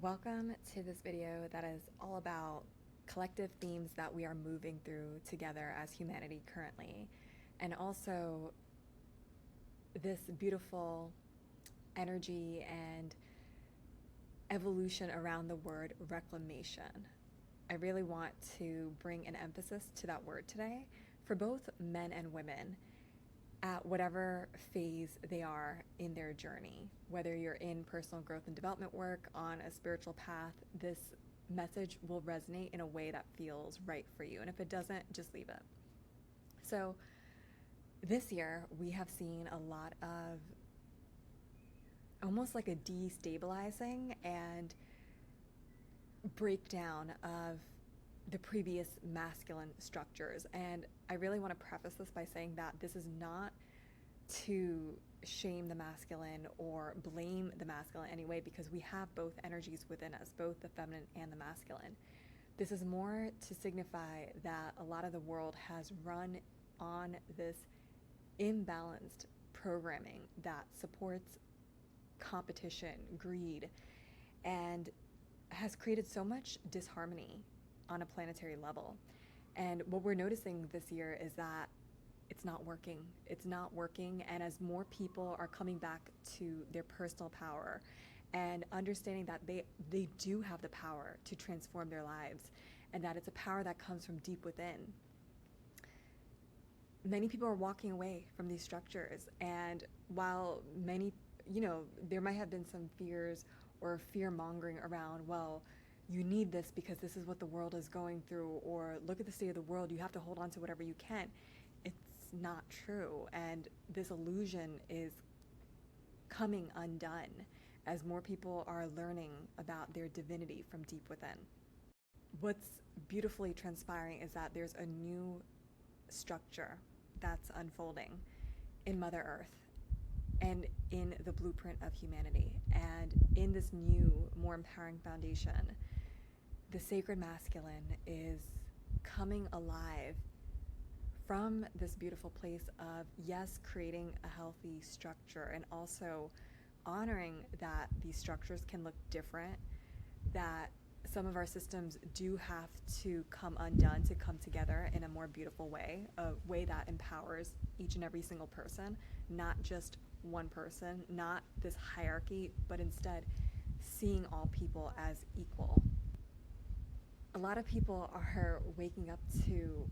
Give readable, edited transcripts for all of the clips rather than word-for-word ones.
Welcome to this video that is all about collective themes that we are moving through together as humanity currently, and also this beautiful energy and evolution around the word reclamation. I really want to bring an emphasis to that word today for both men and women at whatever phase they are in their journey. Whether you're in personal growth and development work, on a spiritual path, this message will resonate in a way that feels right for you. And if it doesn't, just leave it. So this year, we have seen a lot of almost like a destabilizing and breakdown of the previous masculine structures. And I really want to preface this by saying that this is not to shame the masculine or blame the masculine anyway, because we have both energies within us, both the feminine and the masculine. This is more to signify that a lot of the world has run on this imbalanced programming that supports competition, greed, and has created so much disharmony on a planetary level. And what we're noticing this year is that it's not working. It's not working. And as more people are coming back to their personal power and understanding that they do have the power to transform their lives, and that it's a power that comes from deep within, many people are walking away from these structures. And while many, there might have been some fears or fear mongering around, well, you need this because this is what the world is going through, or look at the state of the world, you have to hold on to whatever you can. It's not true. And this illusion is coming undone as more people are learning about their divinity from deep within. What's beautifully transpiring is that there's a new structure that's unfolding in Mother Earth and in the blueprint of humanity. And in this new, more empowering foundation, the sacred masculine is coming alive from this beautiful place of, yes, creating a healthy structure, and also honoring that these structures can look different, that some of our systems do have to come undone to come together in a more beautiful way, a way that empowers each and every single person, not just one person, not this hierarchy, but instead seeing all people as equal. A lot of people are waking up to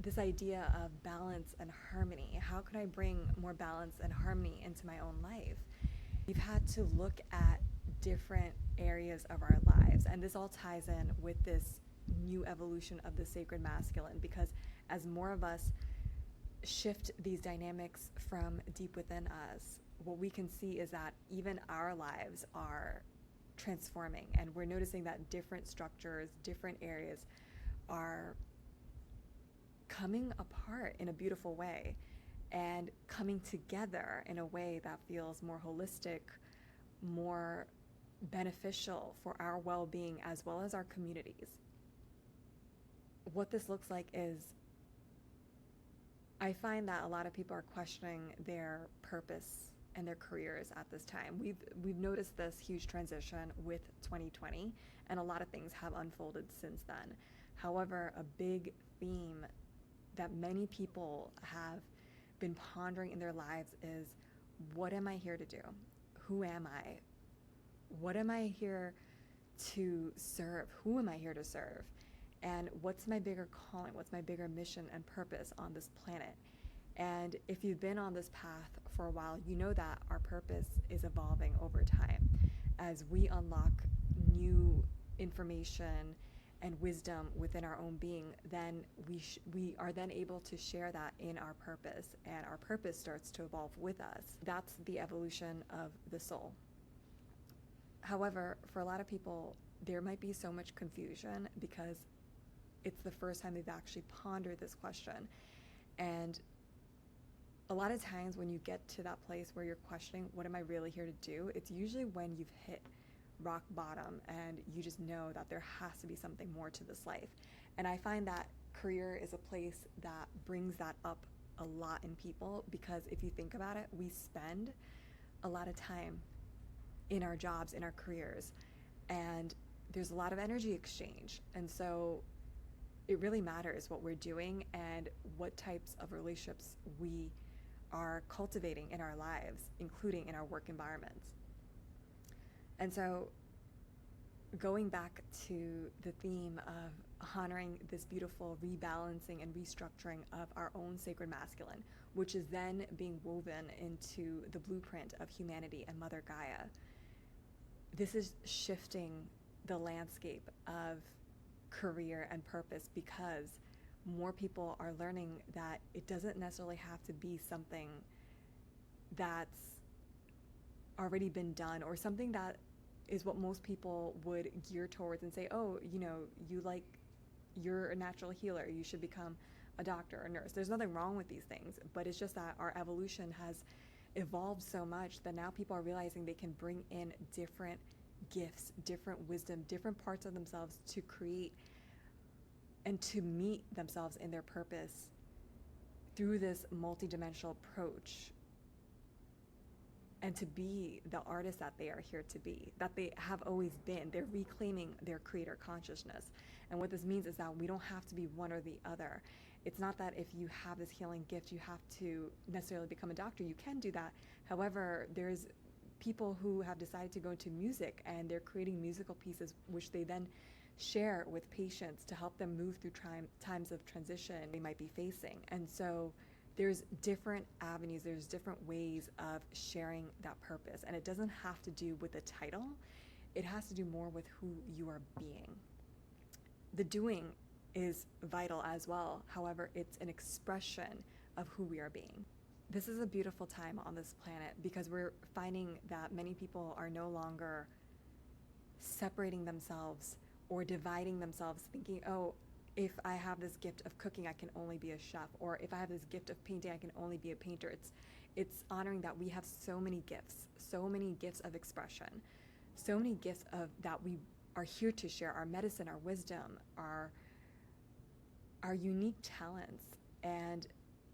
this idea of balance and harmony. How can I bring more balance and harmony into my own life? We've had to look at different areas of our lives, and this all ties in with this new evolution of the sacred masculine, because as more of us shift these dynamics from deep within us, what we can see is that even our lives are transforming, and we're noticing that different structures, different areas are coming apart in a beautiful way and coming together in a way that feels more holistic, more beneficial for our well-being as well as our communities. What this looks like is, I find that a lot of people are questioning their purpose and their careers at this time. We've noticed this huge transition with 2020, and a lot of things have unfolded since then. However, a big theme that many people have been pondering in their lives is, what am I here to do? Who am I? What am I here to serve? Who am I here to serve? And what's my bigger calling? What's my bigger mission and purpose on this planet? And if you've been on this path for a while, you know that our purpose is evolving over time. As we unlock new information and wisdom within our own being, then we are then able to share that in our purpose, and our purpose starts to evolve with us. That's the evolution of the soul. However, for a lot of people, there might be so much confusion because it's the first time they've actually pondered this question. And a lot of times when you get to that place where you're questioning, what am I really here to do? It's usually when you've hit rock bottom and you just know that there has to be something more to this life. And I find that career is a place that brings that up a lot in people, because if you think about it, we spend a lot of time in our jobs, in our careers. And there's a lot of energy exchange. And so it really matters what we're doing and what types of relationships we are cultivating in our lives, including in our work environments. And so going back to the theme of honoring this beautiful rebalancing and restructuring of our own sacred masculine, which is then being woven into the blueprint of humanity and Mother Gaia, this is shifting the landscape of career and purpose, because more people are learning that it doesn't necessarily have to be something that's already been done, or something that is what most people would gear towards and say, oh, you're a natural healer, you should become a doctor or nurse. There's nothing wrong with these things, but it's just that our evolution has evolved so much that now people are realizing they can bring in different gifts, different wisdom, different parts of themselves to create and to meet themselves in their purpose through this multidimensional approach, and to be the artist that they are here to be, that they have always been. They're reclaiming their creator consciousness. And what this means is that we don't have to be one or the other. It's not that if you have this healing gift, you have to necessarily become a doctor. You can do that. However, there's people who have decided to go into music, and they're creating musical pieces which they then share with patients to help them move through times of transition they might be facing. And so there's different avenues, there's different ways of sharing that purpose. And it doesn't have to do with a title. It has to do more with who you are being. The doing is vital as well. However, it's an expression of who we are being. This is a beautiful time on this planet, because we're finding that many people are no longer separating themselves or dividing themselves, thinking, oh, if I have this gift of cooking, I can only be a chef, or if I have this gift of painting, I can only be a painter. It's honoring that we have so many gifts of expression, so many gifts of that we are here to share, our medicine, our wisdom, our unique talents. And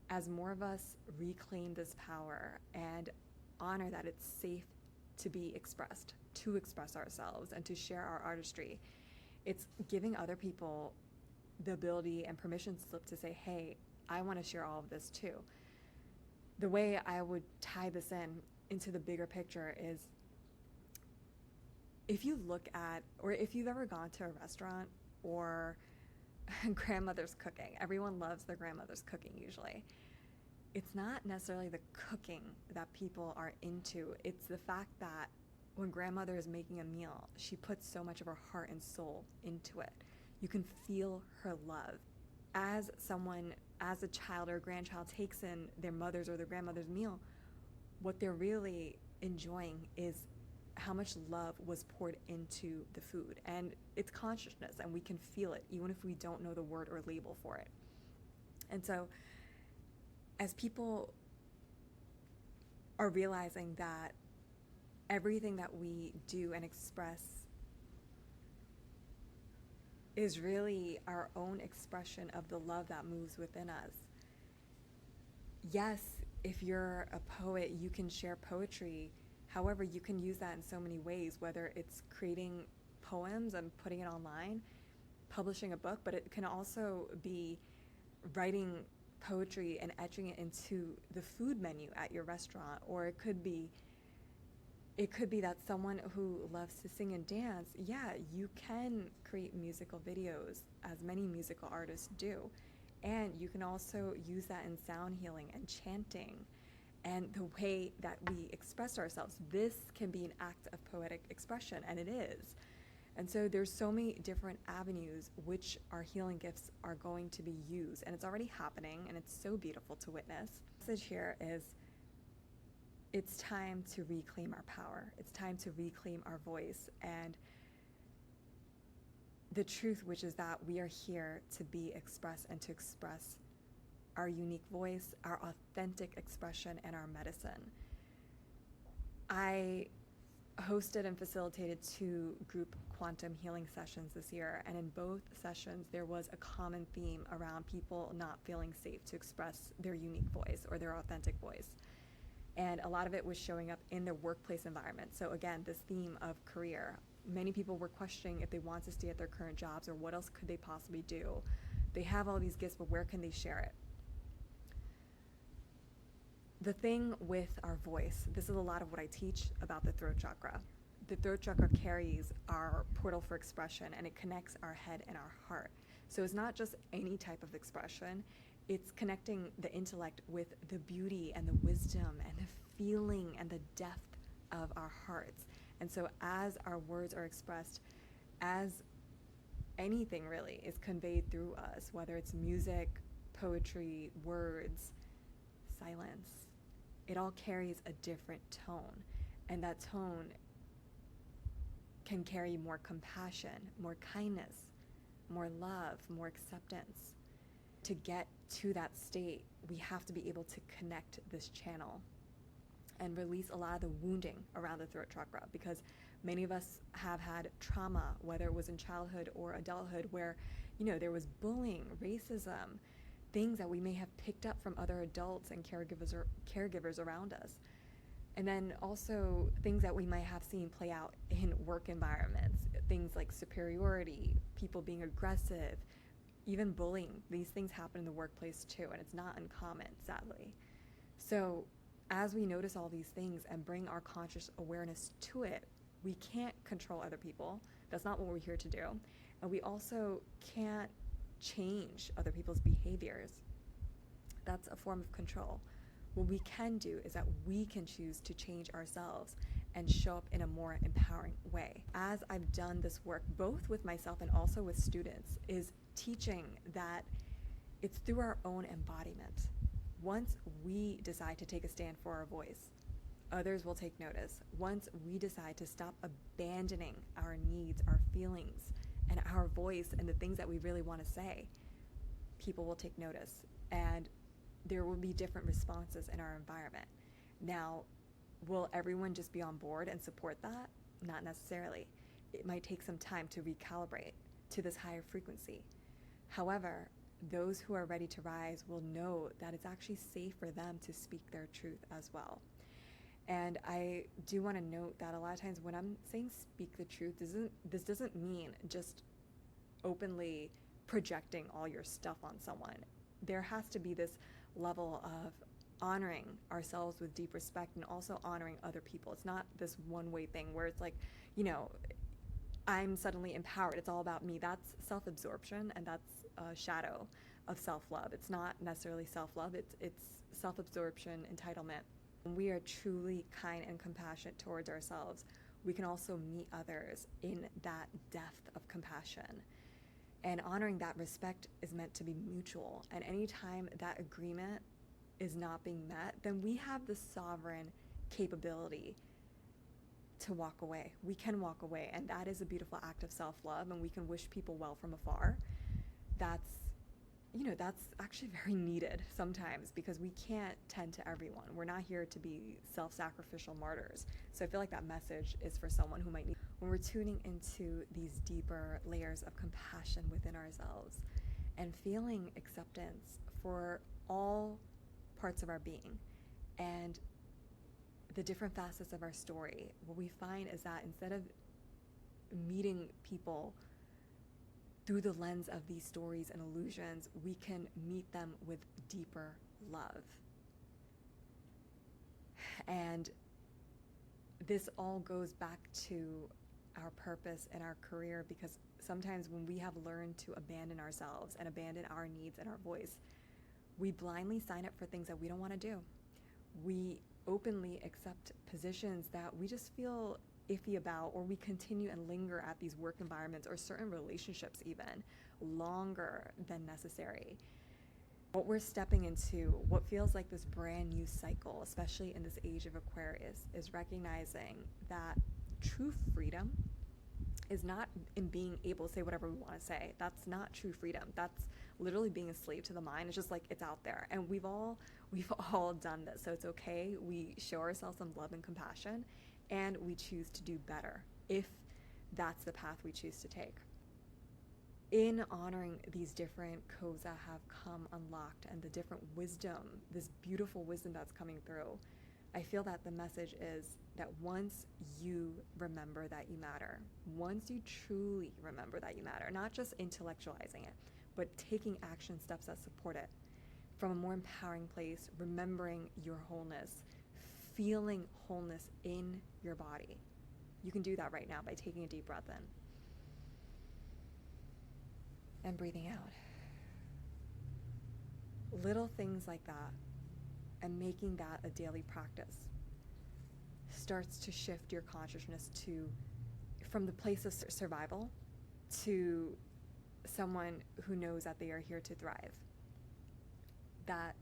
as more of us reclaim this power and honor that it's safe to be expressed, to express ourselves and to share our artistry, it's giving other people the ability and permission slip to say, hey, I want to share all of this too. The way I would tie this into the bigger picture is, if you look at, or if you've ever gone to a restaurant or grandmother's cooking, everyone loves their grandmother's cooking usually. It's not necessarily the cooking that people are into. It's the fact that when grandmother is making a meal, she puts so much of her heart and soul into it. You can feel her love. As someone, as a child or a grandchild takes in their mother's or their grandmother's meal, what they're really enjoying is how much love was poured into the food. And it's consciousness, and we can feel it, even if we don't know the word or label for it. And so, as people are realizing that everything that we do and express is really our own expression of the love that moves within us. Yes, if you're a poet, you can share poetry. However, you can use that in so many ways, whether it's creating poems and putting it online, publishing a book, but it can also be writing poetry and etching it into the food menu at your restaurant. Or it could be that someone who loves to sing and dance, yeah, you can create musical videos, as many musical artists do. And you can also use that in sound healing and chanting and the way that we express ourselves. This can be an act of poetic expression, and it is. And so there's so many different avenues which our healing gifts are going to be used, and it's already happening, and it's so beautiful to witness. The message here is, it's time to reclaim our power. It's time to reclaim our voice and the truth, which is that we are here to be expressed and to express our unique voice, our authentic expression, and our medicine. I hosted and facilitated 2 group quantum healing sessions this year, and in both sessions there was a common theme around people not feeling safe to express their unique voice or their authentic voice. And a lot of it was showing up in their workplace environment. So again, this theme of career. Many people were questioning if they want to stay at their current jobs or what else could they possibly do. They have all these gifts, but where can they share it? The thing with our voice, this is a lot of what I teach about the throat chakra. The throat chakra carries our portal for expression, and it connects our head and our heart. So it's not just any type of expression, it's connecting the intellect with the beauty and the wisdom and the feeling and the depth of our hearts. And so as our words are expressed, as anything really is conveyed through us, whether it's music, poetry, words, silence, it all carries a different tone. And that tone can carry more compassion, more kindness, more love, more acceptance. To get to that state, we have to be able to connect this channel and release a lot of the wounding around the throat chakra, because many of us have had trauma, whether it was in childhood or adulthood, where, there was bullying, racism, things that we may have picked up from other adults and caregivers around us. And then also things that we might have seen play out in work environments, things like superiority, people being aggressive, even bullying. These things happen in the workplace too, and it's not uncommon, sadly. So as we notice all these things and bring our conscious awareness to it, we can't control other people. That's not what we're here to do. And we also can't change other people's behaviors. That's a form of control. What we can do is that we can choose to change ourselves and show up in a more empowering way. As I've done this work, both with myself and also with students, is teaching that it's through our own embodiment. Once we decide to take a stand for our voice, others will take notice. Once we decide to stop abandoning our needs, our feelings, and our voice and the things that we really want to say, people will take notice, and there will be different responses in our environment. Now, will everyone just be on board and support that? Not necessarily. It might take some time to recalibrate to this higher frequency. However, those who are ready to rise will know that it's actually safe for them to speak their truth as well. And I do want to note that a lot of times when I'm saying speak the truth, this doesn't mean just openly projecting all your stuff on someone. There has to be this level of honoring ourselves with deep respect and also honoring other people. It's not this one-way thing where it's like, I'm suddenly empowered. It's all about me. That's self-absorption, and that's a shadow of self-love. It's not necessarily self-love. It's self-absorption, entitlement. When we are truly kind and compassionate towards ourselves, we can also meet others in that depth of compassion. And honoring that respect is meant to be mutual. And anytime that agreement is not being met, then we have the sovereign capability to walk away. We can walk away, and that is a beautiful act of self-love, and we can wish people well from afar. That's actually very needed sometimes, because we can't tend to everyone. We're not here to be self-sacrificial martyrs. So I feel like that message is for someone who might need. When we're tuning into these deeper layers of compassion within ourselves and feeling acceptance for all parts of our being and the different facets of our story, what we find is that instead of meeting people through the lens of these stories and illusions, we can meet them with deeper love. And this all goes back to our purpose and our career, because sometimes when we have learned to abandon ourselves and abandon our needs and our voice, we blindly sign up for things that we don't want to do. We openly accept positions that we just feel iffy about, or we continue and linger at these work environments or certain relationships even longer than necessary. What we're stepping into, what feels like this brand new cycle, especially in this age of Aquarius, is recognizing that true freedom is not in being able to say whatever we want to say. That's not true freedom. That's literally being a slave to the mind. It's just like it's out there, and we've all done this, so it's okay. We show ourselves some love and compassion, and we choose to do better if that's the path we choose to take. In honoring these different codes that have come unlocked and the different wisdom, this beautiful wisdom that's coming through, I feel that the message is that once you remember that you matter, once you truly remember that you matter, not just intellectualizing it, but taking action steps that support it from a more empowering place, remembering your wholeness, feeling wholeness in your body. You can do that right now by taking a deep breath in and breathing out. Little things like that, and making that a daily practice starts to shift your consciousness from the place of survival to someone who knows that they are here to thrive. That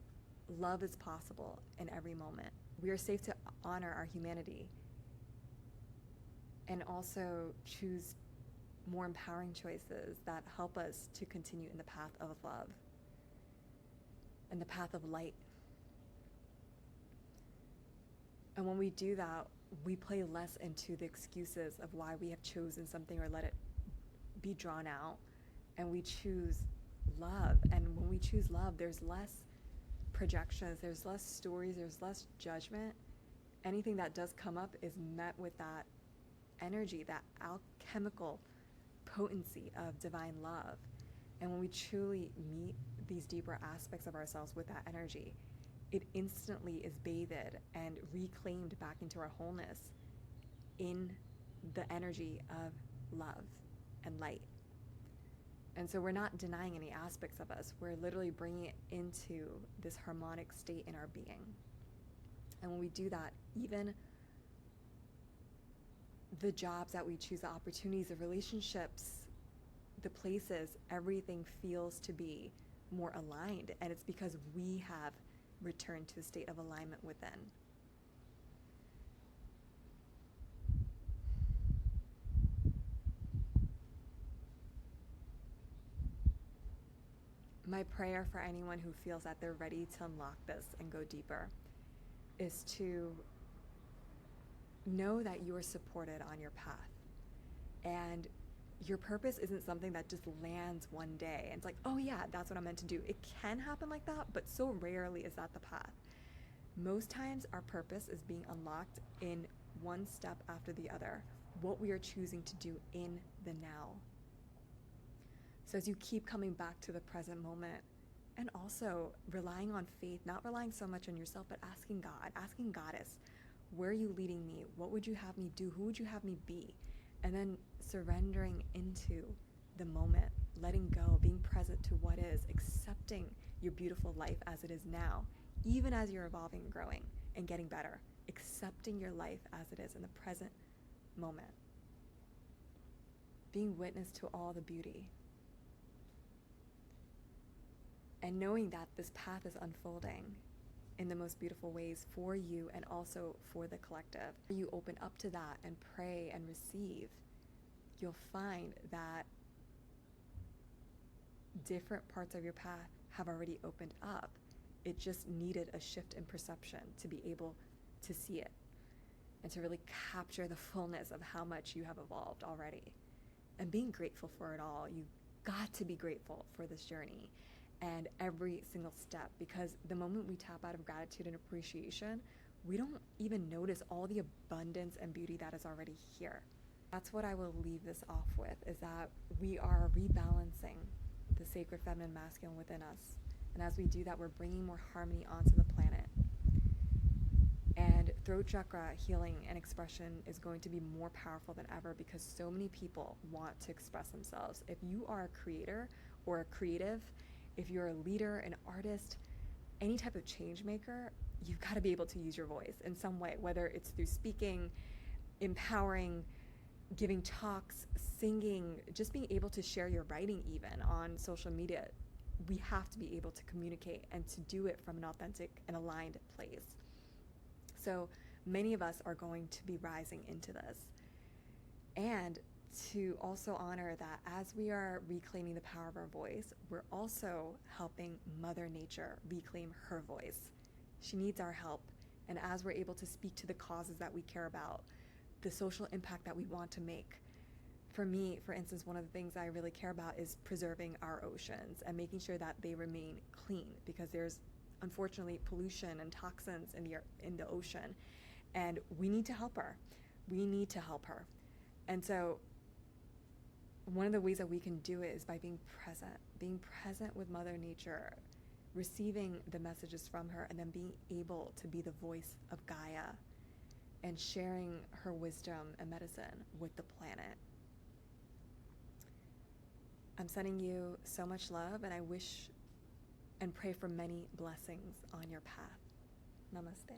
love is possible in every moment. We are safe to honor our humanity and also choose more empowering choices that help us to continue in the path of love and the path of light. And when we do that, we play less into the excuses of why we have chosen something or let it be drawn out, and we choose love. And when we choose love, there's less projections, there's less stories, there's less judgment. Anything that does come up is met with that energy, that alchemical potency of divine love. And when we truly meet these deeper aspects of ourselves with that energy, it instantly is bathed and reclaimed back into our wholeness in the energy of love and light. And so we're not denying any aspects of us. We're literally bringing it into this harmonic state in our being. And when we do that, even the jobs that we choose, the opportunities, the relationships, the places, everything feels to be more aligned. And it's because we have returned to a state of alignment within. My prayer for anyone who feels that they're ready to unlock this and go deeper is to know that you are supported on your path. And your purpose isn't something that just lands one day and it's like, oh yeah, that's what I'm meant to do. It can happen like that, but so rarely is that the path. Most times our purpose is being unlocked in one step after the other, what we are choosing to do in the now. So as you keep coming back to the present moment, and also relying on faith, not relying so much on yourself, but asking God, asking Goddess, where are you leading me? What would you have me do? Who would you have me be? And then surrendering into the moment, letting go, being present to what is, accepting your beautiful life as it is now, even as you're evolving and growing and getting better, accepting your life as it is in the present moment, being witness to all the beauty, and knowing that this path is unfolding in the most beautiful ways for you and also for the collective. You open up to that and pray and receive, you'll find that different parts of your path have already opened up. It just needed a shift in perception to be able to see it and to really capture the fullness of how much you have evolved already. And being grateful for it all. You've got to be grateful for this journey and every single step, because the moment we tap out of gratitude and appreciation, we don't even notice all the abundance and beauty that is already here. That's what I will leave this off with, is that we are rebalancing the sacred feminine masculine within us. And as we do that, we're bringing more harmony onto the planet. And throat chakra healing and expression is going to be more powerful than ever because so many people want to express themselves. If you are a creator or a creative, if you're a leader, an artist, any type of change maker, you've got to be able to use your voice in some way, whether it's through speaking, empowering, giving talks, singing, just being able to share your writing even on social media. We have to be able to communicate and to do it from an authentic and aligned place. So many of us are going to be rising into this. And to also honor that as we are reclaiming the power of our voice, we're also helping Mother Nature reclaim her voice. She needs our help. And as we're able to speak to the causes that we care about, the social impact that we want to make. For me, for instance, one of the things I really care about is preserving our oceans and making sure that they remain clean, because there's unfortunately, pollution and toxins in the ocean. And we need to help her. We need to help her. And so one of the ways that we can do it is by being present with Mother Nature, receiving the messages from her, and then being able to be the voice of Gaia and sharing her wisdom and medicine with the planet. I'm sending you so much love, and I wish and pray for many blessings on your path. Namaste.